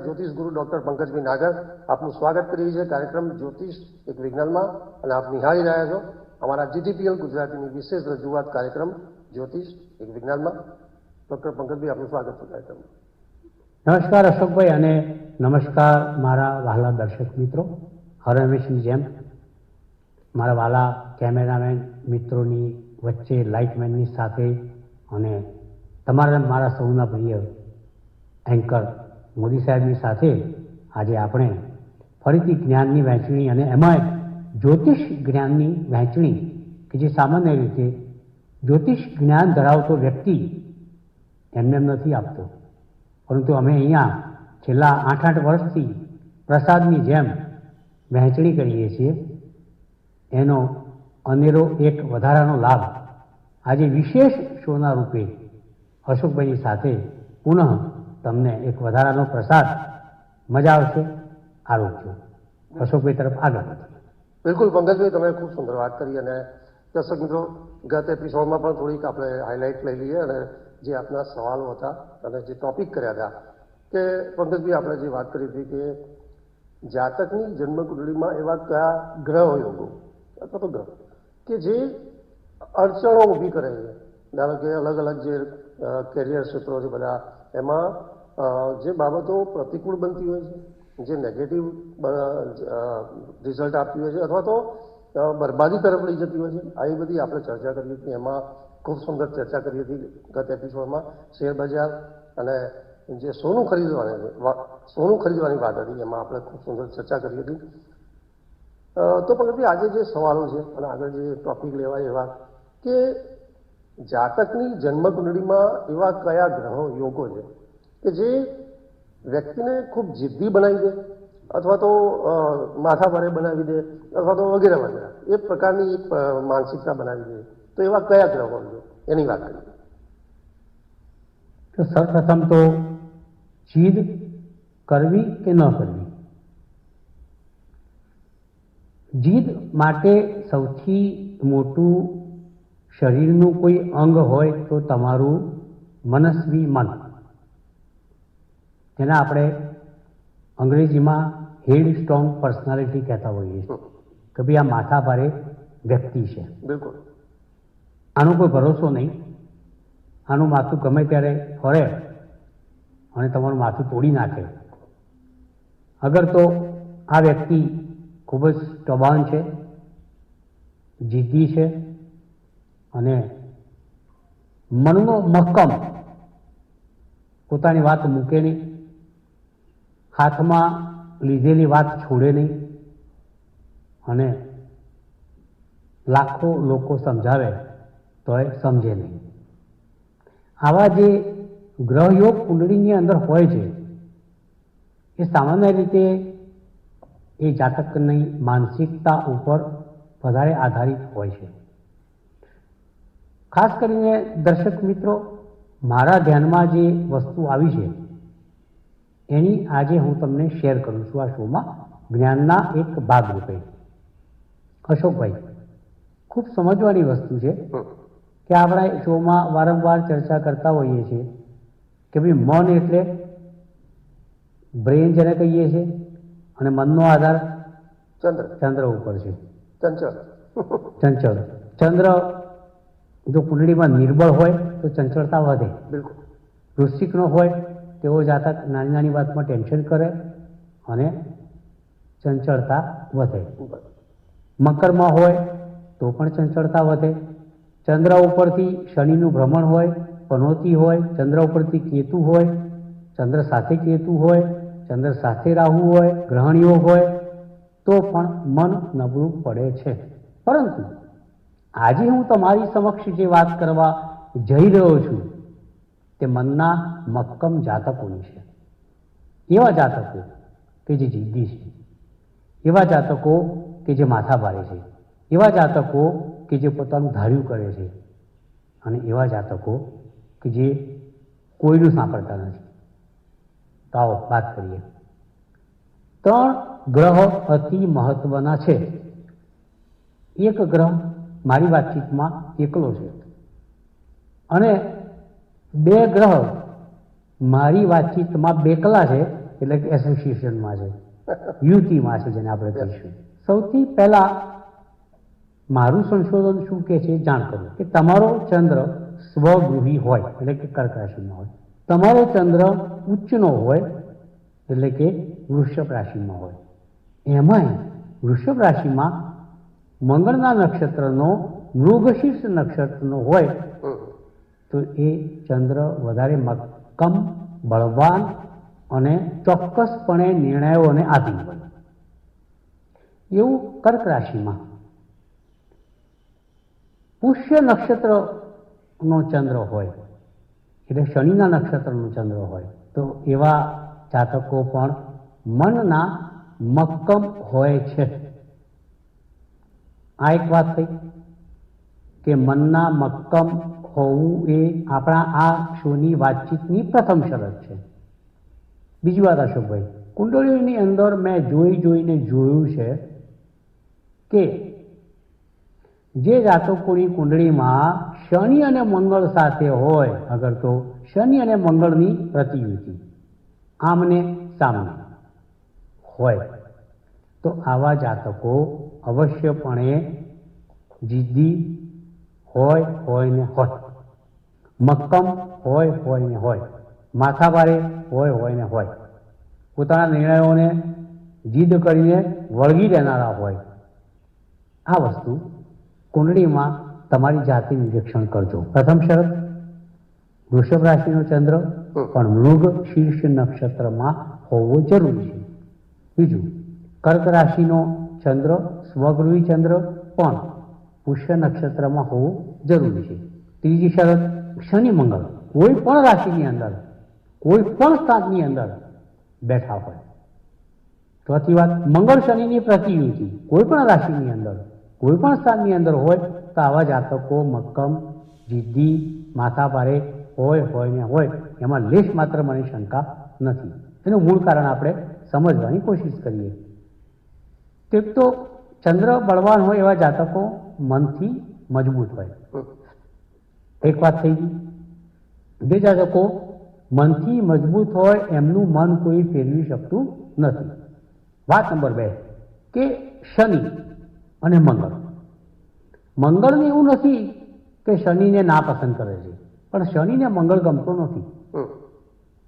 જ્યોતિષ ગુરુ ડોક્ટર પંકજભાઈ નાગર આપનું સ્વાગત કરી છે કાર્યક્રમ જ્યોતિષ એક વિજ્ઞાનમાં અને આપ નિહાળી રહ્યા છો અમારા જીટીપીએલ ગુજરાતીની વિશેષ રજૂઆત કાર્યક્રમ જ્યોતિષ એક વિજ્ઞાનમાં. ડોક્ટર પંકજભાઈ આપનું સ્વાગત છે કાર્યક્રમ. નમસ્કાર અશોકભાઈ અને નમસ્કાર મારા વહાલા દર્શક મિત્રો. હર હંમેશની જેમ મારા વહાલા કેમેરામેન મિત્રોની વચ્ચે લાઇટમેનની સાથે અને તમારા મારા સૌના પ્રિય એન્કર મોદી સાહેબની સાથે આજે આપણે ફરીથી જ્ઞાનની વહેંચણી અને એમાં જ્યોતિષ જ્ઞાનની વહેંચણી કે જે સામાન્ય રીતે જ્યોતિષ જ્ઞાન ધરાવતો વ્યક્તિ એમને એમ નથી આપતો, પરંતુ અમે અહીંયા છેલ્લા 8 વર્ષથી પ્રસાદની જેમ વહેંચણી કરીએ છીએ. એનો અનેરો એક વધારાનો લાભ આજે વિશેષ શોના રૂપે અશોકભાઈની સાથે પુનઃ તમને એક વધારાનો પ્રસાદ મજા આવશે આરોગ્ય. અશોકભાઈ તરફ આગળ વધીએ. બિલકુલ પંકજભાઈ, તમે ખૂબ સુંદર વાત કરી અને દર્શક મિત્રો ગત એપિસોડમાં પણ થોડીક આપણે હાઇલાઇટ લઈ લઈએ અને જે આપના સવાલો હતા અને જે ટોપિક કર્યા હતા કે પંકજભાઈ આપણે જે વાત કરી હતી કે જાતકની જન્મકુંડળીમાં એવા કયા ગ્રહ યોગો અથવા તો ગ્રહ કે જે અડચણો ઊભી કરે છે. ધારો કે અલગ અલગ જે કેરિયર ક્ષેત્રો છે બધા એમાં જે બાબતો પ્રતિકૂળ બનતી હોય છે, જે નેગેટિવ રિઝલ્ટ આપતી હોય છે અથવા તો બરબાદી તરફ લઈ જતી હોય છે, આવી બધી આપણે ચર્ચા કરી હતી. એમાં ખૂબ સુંદર ચર્ચા કરી હતી ગત એપિસોડમાં શેર બજાર અને જે સોનું ખરીદવાની વાત હતી એમાં આપણે ખૂબ સુંદર ચર્ચા કરી હતી. તો પણ આજે જે સવાલો છે અને આગળ જે ટોપિક લેવાય એવા કે જાતકની જન્મકુંડળીમાં એવા કયા ગ્રહો યોગો છે કે જે વ્યક્તિને ખૂબ જિદ્દી બનાવી દે અથવા તો માથા ભારે બનાવી દે અથવા તો વગેરે વગેરે એ પ્રકારની એક માનસિકતા બનાવી દે. તો એવા કયા ગ્રહો છે એની વાત કરીએ. તો સૌપ્રથમ તો જીદ કરવી કે ન કરવી. જીદ માટે સૌથી મોટું શરીરનું કોઈ અંગ હોય તો તમારું મનસ્વી મન, જેને આપણે અંગ્રેજીમાં હેડ સ્ટ્રોંગ પર્સનાલિટી કહેતા હોઈએ છીએ કે ભાઈ આ માથા ભારે વ્યક્તિ છે. બિલકુલ. આનો કોઈ ભરોસો નહીં. આનું માથું ગમે ત્યારે ફરે અને તમારું માથું તોડી નાખે. અગર તો આ વ્યક્તિ ખૂબ જ ટબાન છે, જિદ્દી છે અને મનનો મક્કમ, પોતાની વાત મૂકે નહીં, હાથમાં લીધેલી વાત છોડે નહીં અને લાખો લોકો સમજાવે તોય સમજે નહીં. આવા જે ગ્રહયોગ કુંડળીની અંદર હોય છે એ સામાન્ય રીતે એ જાતકની માનસિકતા ઉપર વધારે આધારિત હોય છે. ખાસ કરીને દર્શક મિત્રો, મારા ધ્યાનમાં જે વસ્તુ આવી છે એની આજે હું તમને શેર કરું છું આ શોમાં જ્ઞાનના એક ભાગરૂપે. અશોકભાઈ, ખૂબ સમજવાની વસ્તુ છે કે આપણે શોમાં વારંવાર ચર્ચા કરતા હોઈએ છીએ કે ભાઈ મન એટલે બ્રેન જેને કહીએ છીએ અને મનનો આધાર ચંદ્ર ઉપર છે. ચંચળ ચંદ્ર જો કુંડળીમાં નિર્બળ હોય તો ચંચળતા વધે. બિલકુલ. વૃશ્ચિકનો હોય તેવો જાતક નાની નાની વાતમાં ટેન્શન કરે અને ચંચળતા વધે. મકરમાં હોય તો પણ ચંચળતા વધે. ચંદ્ર ઉપરથી શનિનું ભ્રમણ હોય, પનોતી હોય, ચંદ્ર ઉપરથી કેતુ હોય, ચંદ્ર સાથે કેતુ હોય, ચંદ્ર સાથે રાહુ હોય, ગ્રહણ યોગ હોય તો પણ મન નબળું પડે છે. પરંતુ આજે હું તમારી સમક્ષ જે વાત કરવા જઈ રહ્યો છું તે મનના મક્કમ જાતકોની છે. એવા જાતકો કે જે જિદ્દી છે, એવા જાતકો કે જે માથા ભારે છે, એવા જાતકો કે જે પોતાનું ધાર્યું કરે છે અને એવા જાતકો કે જે કોઈનું સાંભળતા નથી. તો આવો વાત કરીએ. 3 ગ્રહ અતિ મહત્વના છે. એક ગ્રહ મારી વાતચીતમાં એકલો છે અને 2 ગ્રહ મારી વાતચીતમાં બેકલા છે એટલે કે એસોસિએશનમાં છે, યુતિમાં છે, જેને આપણે કહીશું. સૌથી પહેલા મારું સંશોધન શું કહે છે જાણ કરું કે તમારો ચંદ્ર સ્વગૃહી હોય એટલે કે કર્ક રાશિમાં હોય, તમારો ચંદ્ર ઉચ્ચનો હોય એટલે કે વૃષભ રાશિમાં હોય. એમાંય વૃષભ રાશિમાં મંગળના નક્ષત્રનો મૃગશીર્ષ નક્ષત્રનો હોય તો એ ચંદ્ર વધારે મક્કમ, બળવાન અને ચોક્કસપણે નિર્ણયોને આધીન હોય. એવું કર્ક રાશિમાં પુષ્ય નક્ષત્રનો ચંદ્ર હોય એટલે શનિના નક્ષત્રનો ચંદ્ર હોય તો એવા જાતકો પણ મનના મક્કમ હોય છે. આ એક વાત થઈ કે મનના મક્કમ હોવું એ આપણા આ શોની વાતચીતની પ્રથમ શરત છે. બીજી વાત અશોકભાઈ, કુંડળીઓની અંદર મેં જોઈને જોયું છે કે જે જાતકોની કુંડળીમાં શનિ અને મંગળ સાથે હોય, અગર તો શનિ અને મંગળની પ્રતિયુતિ આમને સામને હોય તો આવા જાતકો અવશ્યપણે જિદ્દી હોય ને હોય, મક્કમ હોય ને હોય, માથાભારે હોય ને હોય, પોતાના નિર્ણયોને જીદ કરીને વળગી રહેનારા હોય. આ વસ્તુ કુંડળીમાં તમારી જાતિ નિરીક્ષણ કરજો. પ્રથમ શરત, વૃષભ રાશિનો ચંદ્ર પણ મૃગ શીર્ષ નક્ષત્રમાં હોવો જરૂરી છે. બીજું, કર્ક રાશિનો ચંદ્ર સ્વગૃહી ચંદ્ર પણ પુષ્ય નક્ષત્રમાં હોવું જરૂરી છે. ત્રીજી શરત, શનિ મંગળ કોઈ પણ રાશિની અંદર કોઈ પણ સ્થાનની અંદર બેઠા હોય. ચોથી વાત, મંગળ શનિની પ્રતિયુતિ કોઈ પણ રાશિની અંદર કોઈ પણ સ્થાનની અંદર હોય તો આવા જાતકો મક્કમ, જિદ્દી, માથાભારે હોય ને હોય, એમાં લેશ માત્ર મને શંકા નથી. એનું મૂળ કારણ આપણે સમજવાની કોશિશ કરીએ. એક તો ચંદ્ર બળવાન હોય એવા જાતકો મનથી મજબૂત હોય, એક વાત થઈ ગઈ. બે જાતકો મનથી મજબૂત હોય એમનું મન કોઈ ફેરવી શકતું નથી. વાત નંબર 2 કે શનિ અને મંગળ. મંગળને એવું નથી કે શનિને નાપસંદ કરે છે, પણ શનિને મંગળ ગમતો નથી.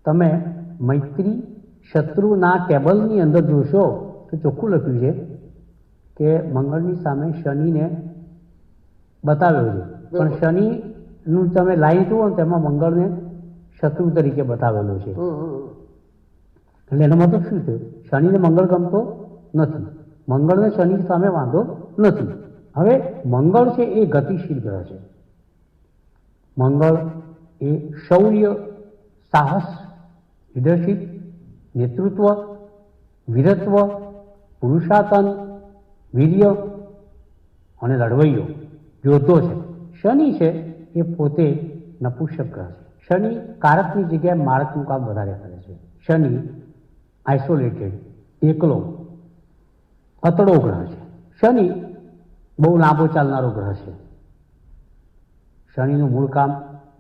તમે મૈત્રી શત્રુના ટેબલની અંદર જોશો તો ચોખ્ખું લખ્યું છે કે મંગળની સામે શનિને બતાવ્યો છે, પણ શનિનું તમે લાઈન જુઓ ને તેમાં મંગળને શત્રુ તરીકે બતાવેલો છે. એટલે એનો મતલબ શું છે? શનિને મંગળ ગમતો નથી, મંગળને શનિ સામે વાંધો નથી. હવે મંગળ છે એ ગતિશીલ ગ્રહ છે. મંગળ એ શૌર્ય, સાહસ, લીડરશીપ, નેતૃત્વ, વીરત્વ, પુરુષાર્થન, વીર્ય અને લડવૈયો યોદ્ધો છે. શનિ છે એ પોતે નપુંસક ગ્રહ છે. શનિ કારકની જગ્યાએ મારકનું કામ વધારે કરે છે. શનિ આઇસોલેટેડ, એકલો, અતડો ગ્રહ છે. શનિ બહુ લાંબો ચાલનારો ગ્રહ છે. શનિનું મૂળ કામ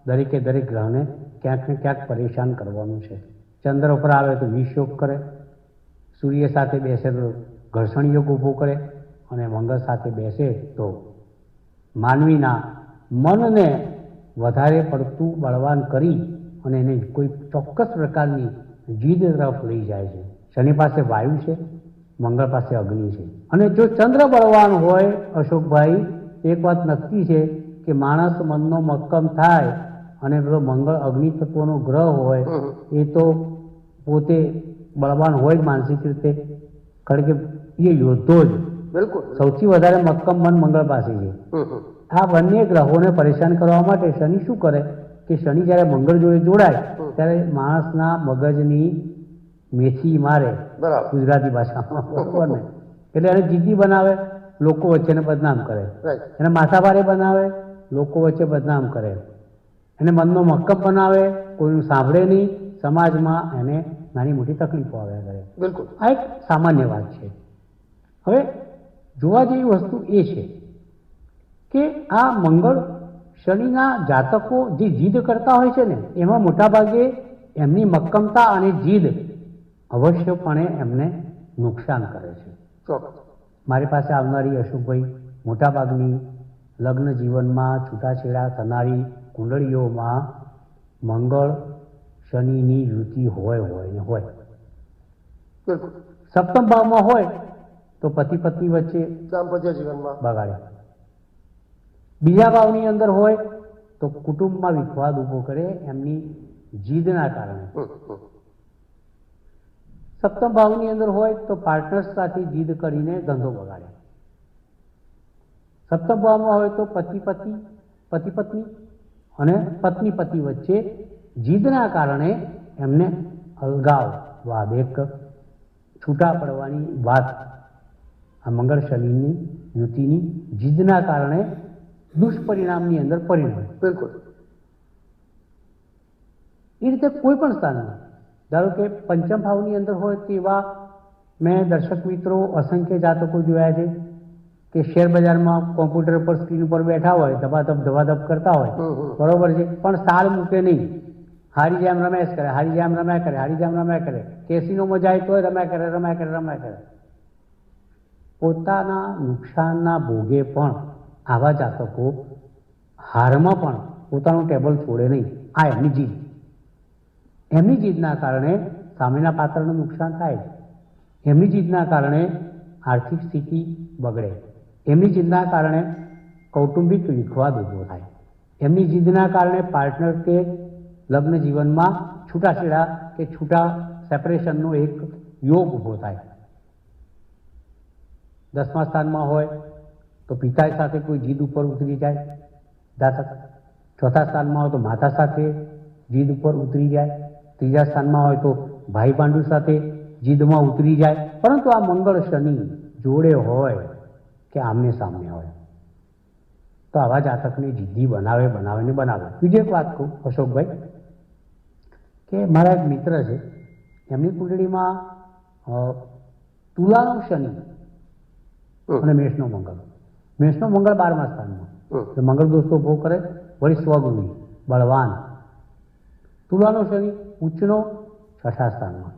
દરેકે દરેક ગ્રહને ક્યાંક ને ક્યાંક પરેશાન કરવાનું છે. ચંદ્ર ઉપર આવે તો વિષયોગ કરે, સૂર્ય સાથે બેસે તો ઘર્ષણ યોગ ઊભો કરે, અને મંગળ સાથે બેસે તો માનવીના મનને વધારે પડતું બળવાન કરી અને એને કોઈ ચોક્કસ પ્રકારની જીદ તરફ લઈ જાય છે. શનિ પાસે વાયુ છે, મંગળ પાસે અગ્નિ છે. અને જો ચંદ્ર બળવાન હોય અશોકભાઈ, એક વાત નક્કી છે કે માણસ મનનો મક્કમ થાય, અને પેલો મંગળ અગ્નિ તત્વનો ગ્રહ હોય એ તો પોતે બળવાન હોય જ માનસિક રીતે, કારણ કે એ યોદ્ધો જ. બિલકુલ. સૌથી વધારે મક્કમ મન મંગળ પાસે છે. આ બંને ગ્રહોને પરેશાન કરવા માટે શનિ શું કરે કે શનિ જ્યારે મંગળ જોડે જોડાય ત્યારે માણસના મગજની મેથી મારે, ગુજરાતી ભાષામાં, બરોબર ને? એટલે એને જીદ્દી બનાવે, લોકો વચ્ચેને બદનામ કરે. એને માથાભારે બનાવે, લોકો વચ્ચે બદનામ કરે. એને મનનો મક્કમ બનાવે, કોઈનું સાંભળે નહીં, સમાજમાં એને નાની મોટી તકલીફો આવ્યા કરે. બિલકુલ. આ એક સામાન્ય વાત છે. હવે જોવા જેવી વસ્તુ એ છે કે આ મંગળ શનિના જાતકો જે જીદ કરતા હોય છે ને, એમાં મોટાભાગે એમની મક્કમતા અને જીદ અવશ્યપણે એમને નુકસાન કરે છે. ચોક્કસ. મારી પાસે આવનારી અશોકભાઈ મોટાભાગની લગ્ન જીવનમાં છૂટાછેડા થનારી કુંડળીઓમાં મંગળ શનિની યુતિ હોય ને હોય. બિલકુલ. સપ્તમ ભાવમાં હોય તો પતિ પત્ની વચ્ચે દાંપત્ય જીવનમાં બગાડે. બીજા ભાવની અંદર હોય તો કુટુંબમાં વિખવાદ ઊભો કરે એમની જીદના કારણે. સપ્તમ ભાવની અંદર હોય તો પાર્ટનર્સ સાથે જીદ કરીને ધંધો બગાડે. સપ્તમ ભાવમાં હોય તો પતિ પત્ની અને પત્ની પતિ વચ્ચે જીદના કારણે એમને અલગાવ વાદ, એક છૂટા પડવાની વાત આ મંગળ શનિની યુતિની જીદના કારણે દુષ્પરિણામની અંદર પરિણમે. બિલકુલ. એ રીતે કોઈ પણ સ્થાનમાં ધારો કે પંચમ ભાવની અંદર હોય તેવા મેં દર્શક મિત્રો અસંખ્ય જાતકો જોયા છે કે શેર બજારમાં કોમ્પ્યુટર પર સ્ક્રીન ઉપર બેઠા હોય, ધબાધબ કરતા હોય, બરોબર છે, પણ સાલ મૂકે નહીં. હારી જેમ રમેશ કરે, હારી જેમ રમ્યા કરે, હારી જેમ રમ્યા કરે, કેસીનોમાં જાય તોય રમ્યા કરે. પોતાના નુકસાનના ભોગે પણ આવા જાતકો હારમાં પણ પોતાનું ટેબલ છોડે નહીં. આ એમની જીદ. એમની જીદના કારણે સામેના પાત્રનું નુકસાન થાય. એમની જીદના કારણે આર્થિક સ્થિતિ બગડે. એમની જીદના કારણે કૌટુંબિક વિખવાદ ઊભો થાય. એમની જીદના કારણે પાર્ટનર કે લગ્ન જીવનમાં છૂટાછેડા કે સેપરેશનનો એક યોગ ઊભો થાય. 10મા સ્થાનમાં હોય તો પિતા સાથે કોઈ જીદ ઉપર ઉતરી જાય જાતક. 4થા સ્થાનમાં હોય તો માતા સાથે જીદ ઉપર ઉતરી જાય. 3જા સ્થાનમાં હોય તો ભાઈ પાંડુ સાથે જીદમાં ઉતરી જાય. પરંતુ આ મંગળ શનિ જોડે હોય કે આમને સામને હોય તો આવા જાતકને જીદ્દી બનાવે. બીજી એક વાત કહું અશોકભાઈ, કે મારા એક મિત્ર છે, એમની કુંડળીમાં તુલાનો શનિ અને મેષનો મંગળ. મેષનો મંગળ 12મા સ્થાનમાં. મંગળ દોષો ઉભો કરે, વળી સ્વગુણી બળવાન. તુલાનો શનિ ઉચ્ચનો 6થા સ્થાનમાં.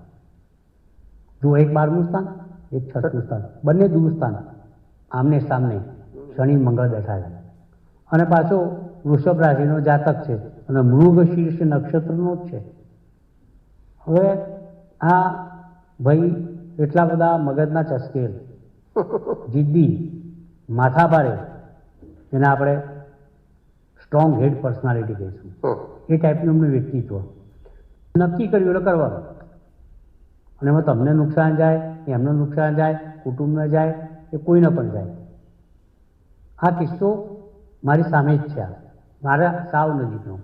જો એક 12મું સ્થાન, એક 6થું સ્થાન, બંને દૂર સ્થાન, આમને સામને શનિ મંગળ બેઠા છે. અને પાછો વૃષભ રાશિનો જાતક છે અને મૃગ શીર્ષ નક્ષત્રનો જ છે. હવે આ ભાઈ એટલા બધા મગજના ચસ્કેલ, જિદ્દી, માથાભારે, એને આપણે સ્ટ્રોંગ હેડ પર્સનાલિટી કહીશું, એ ટાઈપનું એમનું વ્યક્તિત્વ. નક્કી કર્યું એટલે કરવાનું. અને એમાં તમને નુકસાન જાય, એમને નુકસાન જાય, કુટુંબને જાય, એ કોઈને પણ જાય. આ કિસ્સો મારી સામે જ છે. મારા સાવ નજીકનો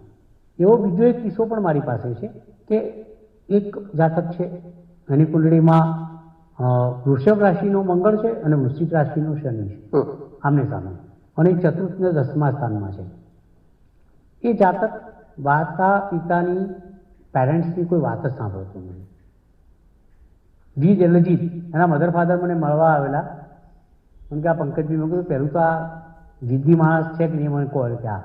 એવો બીજો એક કિસ્સો પણ મારી પાસે છે કે એક જાતક છે, એની કુંડળીમાં વૃષભ રાશિનો મંગળ છે અને વૃશ્ચિક રાશિનો શનિ છે આમને સામે, અને એ ચતુર્થ ને 10મા સ્થાનમાં છે. એ જાતક માતા પિતાની પેરેન્ટ્સની કોઈ વાત જ સાંભળતો નથી. જીદ એટલે જીદ. એના મધર ફાધર મને મળવા આવેલા. મને કે આ પંકજભાઈ, મેં કીધું પહેલું તો આ જીદ્દી માણસ છે કે નહીં, મને કહો કે આ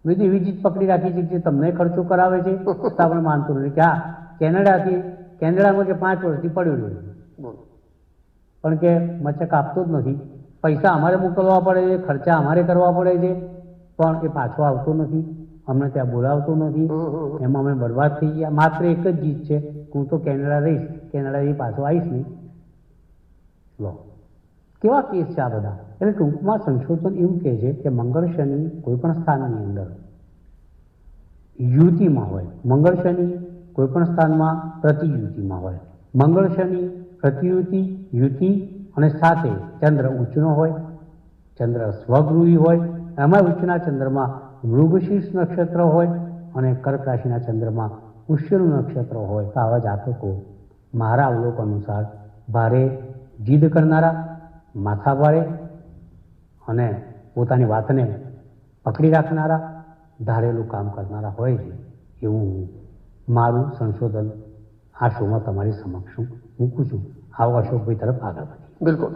મેં તો એવી જીદ પકડી રાખી છે કે તમને ખર્ચો કરાવે છે છતાં પણ માનતો નથી. કે આ કેનેડામાં કે 5 વર્ષથી પડ્યું છે, પણ કે મચક આપતો જ નથી. પૈસા અમારે મોકલવા પડે છે, ખર્ચા અમારે કરવા પડે છે, પણ એ પાછો આવતો નથી, અમને ત્યાં બોલાવતો નથી. એમાં અમે બરબાદ થઈ ગયા. માત્ર એક જ જીત છે, હું તો કેનેડા રહીશ, કેનેડાથી પાછો આવીશ નહીં. લો, કેવા કેસ છે આ બધા. એટલે ટૂંકમાં સંશોધન એવું કહે છે કે મંગળ શનિ કોઈ પણ સ્થાનની અંદર યુતિમાં હોય, મંગળ શનિ કોઈ પણ સ્થાનમાં પ્રતિયુતિમાં હોય, મંગળ શનિ પ્રતિયુતિ, યુતિ અને સાથે ચંદ્ર ઉચ્ચનો હોય, ચંદ્ર સ્વગૃહી હોય, એમાં ઉચ્ચના ચંદ્રમાં મૃગશીર્ષ નક્ષત્ર હોય અને કર્ક રાશિના ચંદ્રમાં પુષ્યનું નક્ષત્ર હોય તો આવા જાતકો મારા અવલોકન અનુસાર ભારે જીદ કરનારા, માથાભારે અને પોતાની વાતને પકડી રાખનારા, ધારેલું કામ કરનારા હોય છે એવું મારું સંશોધન આ શોમાં તમારી સમક્ષ મૂકું છું. આવો અશોકભાઈ તરફ આગળ વધીએ. બિલકુલ.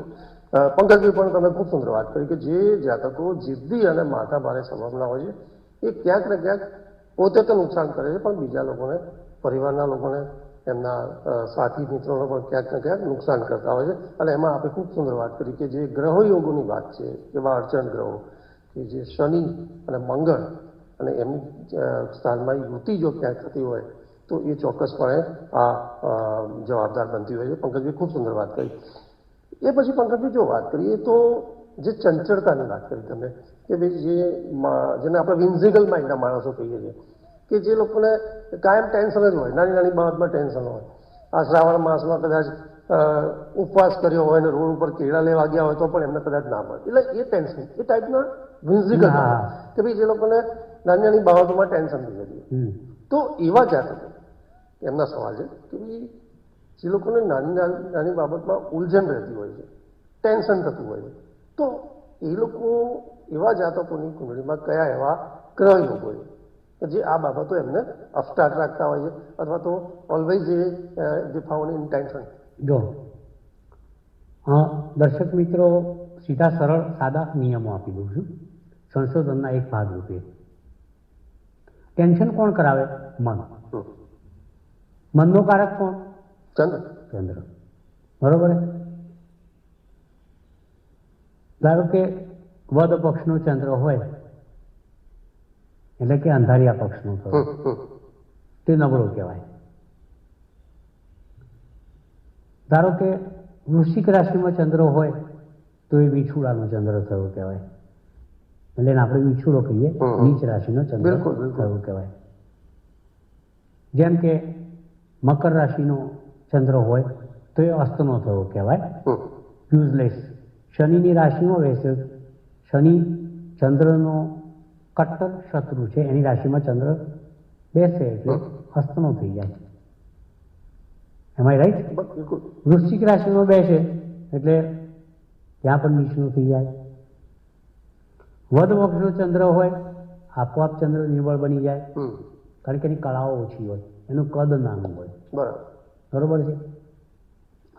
પંકજભાઈ, પણ તમે ખૂબ સુંદર વાત કરી કે જે જાતકો જિદ્દી અને માથાભારે સ્વભાવના હોય છે એ ક્યાંક ને ક્યાંક પોતે તો નુકસાન કરે છે પણ બીજા લોકોને, પરિવારના લોકોને એમના સાથી મિત્રોને પણ ક્યાંક ને ક્યાંક નુકસાન કરતા હોય છે. અને એમાં આપણે ખૂબ સુંદર વાત કરી કે જે ગ્રહો યોગોની વાત છે, એવા અડચણ ગ્રહો કે જે શનિ અને મંગળ અને એમની સ્થાનમાં યુતિ જો ક્યાંક થતી હોય તો એ ચોક્કસપણે આ જવાબદાર બનતી હોય છે. પંકજભાઈ ખૂબ સુંદર વાત કરી. એ પછી પંકજભાઈ જો વાત કરીએ તો જે ચંચળતાની વાત કરી તમે કે ભાઈ જેને આપણે વિન્ઝિકલ માઇન્ડના માણસો કહીએ છીએ કે જે લોકોને કાયમ ટેન્શન જ હોય, નાની નાની બાબતમાં ટેન્શન હોય. આ શ્રાવણ માસમાં કદાચ ઉપવાસ કર્યો હોય અને રોડ ઉપર કેળા લેવા ગયા હોય તો પણ એમને કદાચ ના મળે, એટલે એ ટેન્શન એ ટાઈપના વિન્ઝિકલ કે ભાઈ જે લોકોને નાની નાની બાબતોમાં ટેન્શન થઈ જતી. તો એવા જાતકો એમના સવાલ છે કે ભાઈ જે લોકોને નાની નાની બાબતમાં ઉલઝન રહેતી હોય છે, ટેન્શન થતું હોય છે, તો એ લોકો એવા જાતકોની કુંડળીમાં કયા એવા ગ્રહ યોગો છે જે આ બાબતો એમને અફટાટ રાખતા હોય છે અથવા તો ઓલવેઝ જે ફાઉન્ડ ઇન ટેન્શન. જો દર્શક મિત્રો, સીધા સરળ સાદા નિયમો આપી દઉં છું સંશોધનના એક ભાગરૂપે. ટેન્શન કોણ કરાવે? મન. મનનો કારક કોણ? ચંદ્ર. ચંદ્ર. બરોબર. ધારો કે વદ પક્ષનો ચંદ્ર હોય એટલે કે અંધારિયા પક્ષનો થયો, તે નબળો કહેવાય. ધારો કે વૃશ્ચિક રાશિમાં ચંદ્ર હોય તો એ વિછુડાનો ચંદ્ર થયો કહેવાય, એટલે આપણે વિછુડો કહીએ, નીચ રાશિનો ચંદ્ર થયો કહેવાય. જેમ કે મકર રાશિનો ચંદ્ર હોય તો એ અસ્તનો થયો કહેવાય, યુઝલેસ. શનિની રાશિમાં બેસે, શનિ ચંદ્રનો કટ્ટર શત્રુ છે, એની રાશિમાં ચંદ્ર બેસે એટલે અસ્તનો થઈ જાય. એમ આઈ રાઈટ? વૃશ્ચિક રાશિમાં બેસે એટલે ત્યાં પણ નીચનું થઈ જાય. વદ પક્ષનો ચંદ્ર હોય આપોઆપ ચંદ્ર નિર્બળ બની જાય, કારણ કે એની કળાઓ ઓછી હોય, એનું કદ નાનું હોય. બરોબર છે.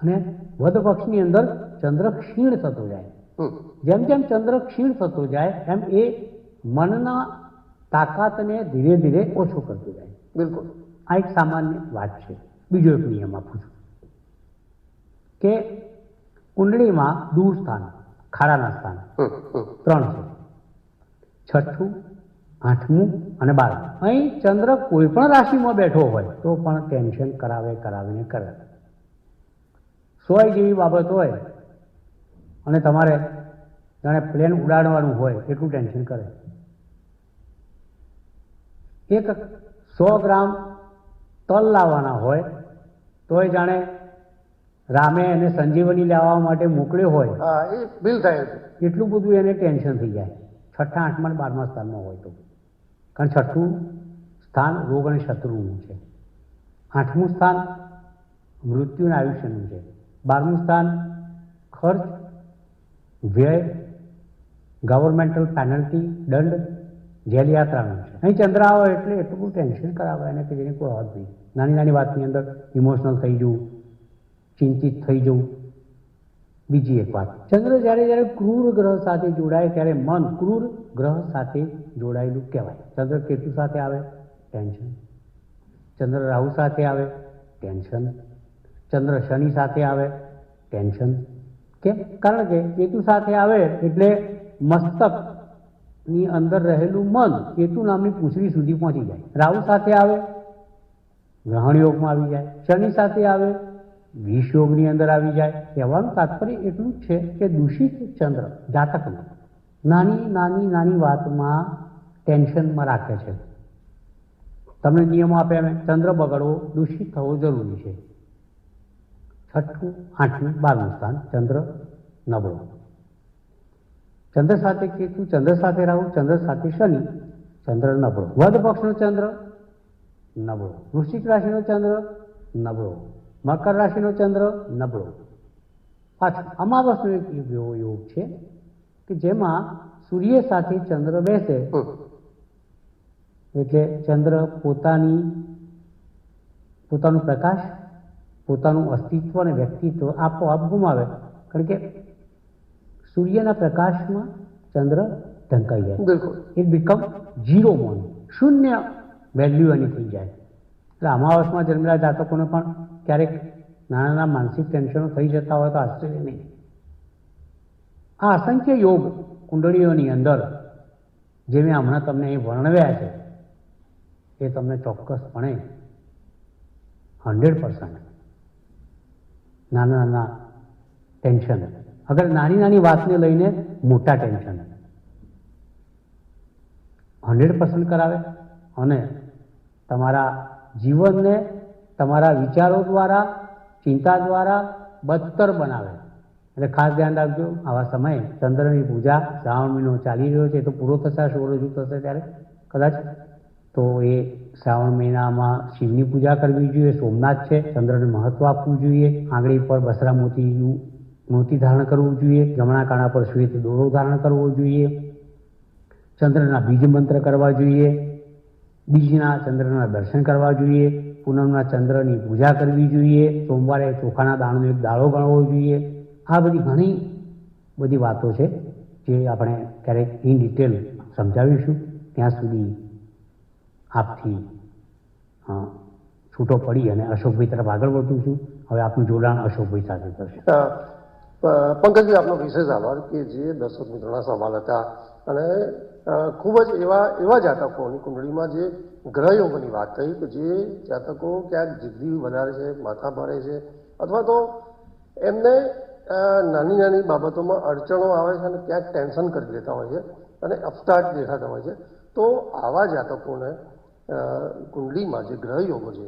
અને વદ પક્ષની અંદર ચંદ્ર ક્ષીણ થતો જાય. જેમ જેમ ચંદ્ર ક્ષીણ થતો જાય એમ એ મનના તાકાતને ધીરે ધીરે ઓછો કરતો જાય. બિલકુલ. આ એક સામાન્ય વાત છે. બીજો એક નિયમ આપું છું કે કુંડળીમાં દૂર સ્થાન, ખાડાના સ્થાન 3 છે: 6ઠું, 8મું અને 12મું. અહીં ચંદ્ર કોઈ પણ રાશિમાં બેઠો હોય તો પણ ટેન્શન કરાવીને કરે. 100 જેવી બાબત હોય અને તમારે જાણે પ્લેન ઉડાડવાનું હોય એટલું ટેન્શન કરે. એક 100 ગ્રામ તલ લાવવાના હોય તોય જાણે રામે એને સંજીવની લાવવા માટે મોકલ્યો હોય એ બિલ થાય એટલું બધું એને ટેન્શન થઈ જાય. 6ઠા, 8મા અને 12મા સ્થાનમાં હોય તો. કારણ 6ઠું સ્થાન રોગ અને શત્રુનું છે, 8મું સ્થાન મૃત્યુ અને આયુષ્યનું છે, 12મું સ્થાન ખર્ચ, વ્યય, ગવર્મેન્ટલ પેનલ્ટી, દંડ, જેલ યાત્રાનું છે. અહીં ચંદ્ર આવે એટલે એટલું બધું ટેન્શન કરાવે એને કે જેની કોઈ હદ નહીં. નાની નાની વાતની અંદર ઇમોશનલ થઈ જવું, ચિંતિત થઈ જવું. બીજી એક વાત, ચંદ્ર જ્યારે ક્રૂર ગ્રહ સાથે જોડાય ત્યારે મન ક્રૂર ગ્રહ સાથે જોડાયેલું કહેવાય. ચંદ્ર કેતુ સાથે આવે ટેન્શન, ચંદ્ર રાહુ સાથે આવે ટેન્શન, ચંદ્ર શનિ સાથે આવે ટેન્શન. કેમ? કારણ કે કેતુ સાથે આવે એટલે મસ્તકની અંદર રહેલું મન કેતુ નામની પૂંછડી સુધી પહોંચી જાય. રાહુ સાથે આવે ગ્રહણ યોગમાં આવી જાય, શનિ સાથે આવે વિષ યોગની અંદર આવી જાય. કહેવાનું તાત્પર્ય એટલું જ છે કે દૂષિત ચંદ્ર જાતકને નાની વાતમાં ટેન્શનમાં રાખે છે. તમને નિયમો આપ્યા મેં, ચંદ્ર બગડવો, દૂષિત થવો જરૂરી છે. 6ઠું, 8મું, 12મું સ્થાન ચંદ્ર નબળો. ચંદ્ર સાથે કેતુ, ચંદ્ર સાથે રાહુ, ચંદ્ર સાથે શનિ, ચંદ્ર નબળો. વદ પક્ષનો ચંદ્ર નબળો, વૃશ્ચિક રાશિનો ચંદ્ર નબળો, મકર રાશિનો ચંદ્ર નબળો. પાછું અમાવસનો એક એવો યોગ છે કે જેમાં સૂર્ય સાથે ચંદ્ર બેસે એટલે ચંદ્ર પોતાનું પ્રકાશ, પોતાનું અસ્તિત્વ અને વ્યક્તિત્વ આપોઆપ ગુમાવે. કારણ કે સૂર્યના પ્રકાશમાં ચંદ્ર ઢંકાઈ જાય. બિલકુલ. ઇટ બીકમ ઝીરો મોન, શૂન્ય વેલ્યુ એની થઈ જાય. એટલે અમાવસમાં જન્મેલા જાતકોને પણ ક્યારેક નાના નાના માનસિક ટેન્શનો થઈ જતા હોય તો આશ્ચર્ય નહીં. આ અસંખ્ય યોગ કુંડળીઓની અંદર જે મેં હમણાં તમને અહીં વર્ણવ્યા છે એ તમને ચોક્કસપણે 100% નાના નાના ટેન્શન, અગર નાની નાની વાતને લઈને મોટા ટેન્શન 100% કરાવે અને તમારા જીવનને તમારા વિચારો દ્વારા, ચિંતા દ્વારા બદતર બનાવે. એટલે ખાસ ધ્યાન રાખજો, આવા સમયે ચંદ્રની પૂજા, શ્રાવણ મહિનો ચાલી રહ્યો છે, એ તો પૂરો થશે, 16 રજૂ થશે ત્યારે કદાચ, તો એ શ્રાવણ મહિનામાં શિવની પૂજા કરવી જોઈએ. સોમનાથ છે, ચંદ્રને મહત્વ આપવું જોઈએ. આંગળી પર બસરા મોતી ધારણ કરવું જોઈએ. જમણા કાણા પર શ્વેત દોરો ધારણ કરવો જોઈએ. ચંદ્રના બીજ મંત્ર કરવા જોઈએ. બીજના ચંદ્રના દર્શન કરવા જોઈએ. પૂનમના ચંદ્રની પૂજા કરવી જોઈએ. સોમવારે ચોખાના દાણાનો એક દાળો ગણવો જોઈએ. આ બધી ઘણી બધી વાતો છે જે આપણે ક્યારેક ઇન ડિટેલ સમજાવીશું. ત્યાં સુધી આપથી છૂટો પડી અને અશોકભાઈ તરફ આગળ વધું છું. હવે આપનું જોડાણ અશોકભાઈ સાથે થશે. પંકજભાઈ, આપનો વિશેષ આભાર કે જે દર્શક મિત્રોના સવાલ હતા અને ખૂબ જ એવા જાતકોની કુંડળીમાં જે ગ્રહયોગની વાત થઈ કે જે જાતકો ક્યાંક જિદ્દી વધારે છે, માથા ભારે છે, અથવા તો એમને નાની નાની બાબતોમાં અડચણો આવે છે અને ક્યાંક ટેન્શન કરી લેતા હોય છે અને અફતાટ દેખાતા હોય છે. તો આવા જાતકોને કુંડળીમાં જે ગ્રહયોગો છે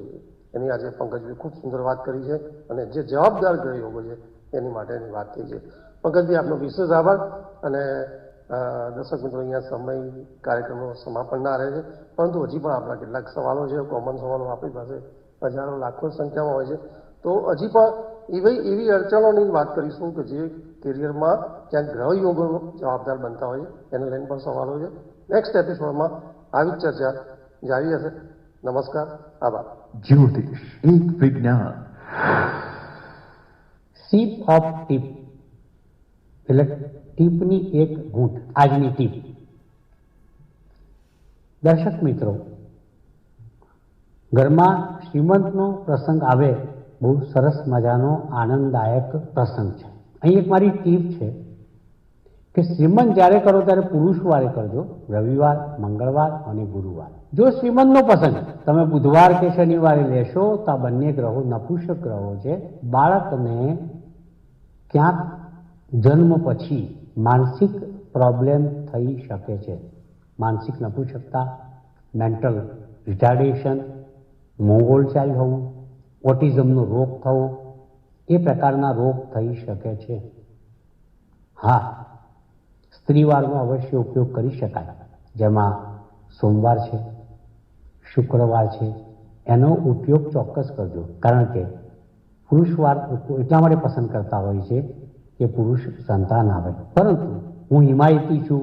એની આજે પંકજભાઈ ખૂબ સુંદર વાત કરી છે અને જે જવાબદાર ગ્રહયોગો છે એની માટેની વાત થઈ છે. પંકજભાઈ, આપનો વિશેષ આભાર. અને દર્શક મિત્રો, અહીંયા સમય કાર્યક્રમનો સમાપન ના રહે છે, પરંતુ હજી પણ આપણા કેટલાક સવાલો છે, કોમન સવાલો આપણી પાસે હજારો લાખો સંખ્યામાં હોય છે. તો હજી પણ એવી અડચણોની વાત કરીશું કે જે કેરિયરમાં ક્યાંક ગ્રહયોગો જવાબદાર બનતા હોય છે, એને લઈને પણ સવાલો છે. નેક્સ્ટ એપિસોડમાં આવી જ ચર્ચા જારી હશે. નમસ્કાર, આભાર. જ્યોતિષ એક વિજ્ઞાન. સીપ ઓફ ટીપ એટલે ટીપની એક ઘૂંટ. આજની ટીપ. દર્શક મિત્રો, ઘરમાં શ્રીમંતનો પ્રસંગ આવે, બહુ સરસ મજાનો આનંદદાયક પ્રસંગ છે. અહીં એક મારી ટીપ છે કે શ્રીમંત જ્યારે કરો ત્યારે પુરુષવારે કરજો, રવિવાર, મંગળવાર અને ગુરુવાર. જો શ્રીમંતનો પ્રસંગ તમે બુધવાર કે શનિવારે લેશો તો આ બંને ગ્રહો નપુંસક ગ્રહો છે. બાળકને ક્યાંક જન્મ પછી માનસિક પ્રોબ્લેમ થઈ શકે છે. માનસિક નપુંસકતા, મેન્ટલ રિટાર્ડેશન, મોંગોલ ચાઇલ્ડ હોવું, ઓટિઝમનો રોગ થવો, એ પ્રકારના રોગ થઈ શકે છે. હા, સ્ત્રીવારનો અવશ્ય ઉપયોગ કરી શકાય, જેમાં સોમવાર છે, શુક્રવાર છે, એનો ઉપયોગ ચોક્કસ કરજો. કારણ કે પુરુષવાર એટલા માટે પસંદ કરતા હોય છે કે પુરુષ સંતાન આવે. પરંતુ હું હિમાયતી છું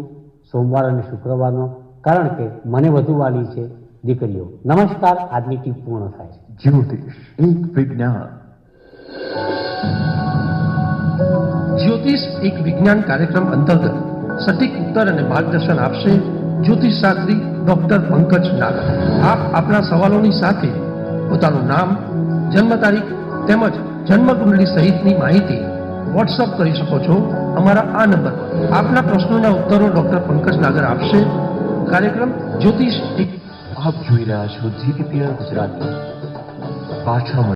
સોમવાર અને શુક્રવારનો, કારણ કે મને વધુ વાલી છે દીકરીઓ. નમસ્કાર, આજની ટીપ પૂર્ણ થાય છે. જ્યોતિષ એક વિજ્ઞાન. જ્યોતિષ એક વિજ્ઞાન કાર્યક્રમ અંતર્ગત સટીક ઉત્તર અને માર્ગદર્શન આપશે જ્યોતિષ શાસ્ત્રી ડોક્ટર પંકજ નાગર. આપ આપના સવાલોની સાથે પોતાનું નામ, જન્મ તારીખ તેમજ જન્મકુંડળી સહિતની માહિતી વોટ્સઅપ કરી શકો છો અમારા આ નંબર પર. આપના પ્રશ્નોના ઉત્તરો ડોક્ટર પંકજ નાગર આપશે. કાર્યક્રમ જ્યોતિષ એક. આપ જોઈ રહ્યા છો જીટીપીએલ ગુજરાતી. પાછા